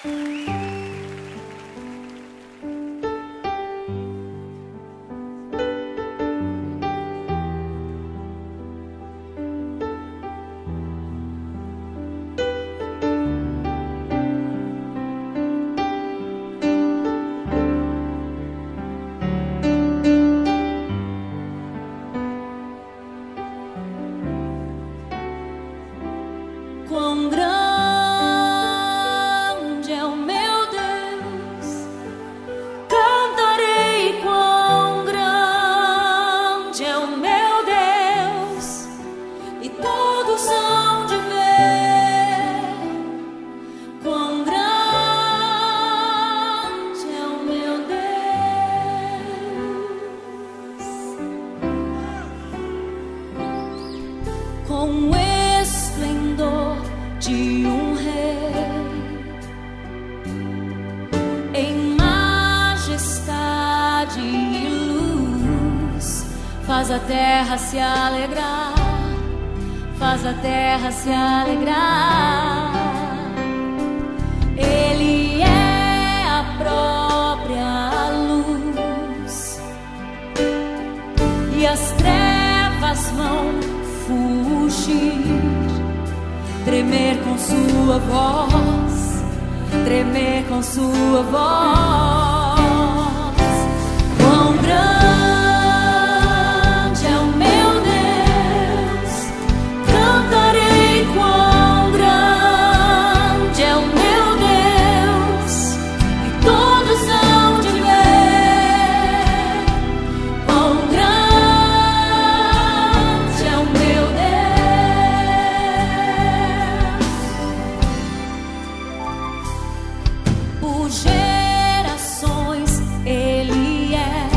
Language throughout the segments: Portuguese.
Quão grande é o meu Deus, cantarei quão grande é o meu Deus, e todos hão de ver quão grande é o meu Deus. Com esplendor de um rei, em majestade e luz, faz a terra se alegrar, faz a terra se alegrar. Ele é a própria luz, e as trevas vão fugir, tremer com sua voz, tremer com sua voz. Quão grande é o meu Deus, cantarei quão grande é o meu Deus, e todos hão de ver quão grande é o meu Deus. Por gerações Ele é,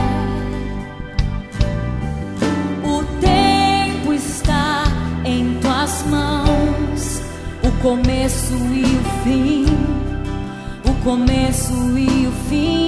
o tempo está em tuas mãos, o começo e o fim, o começo e o fim.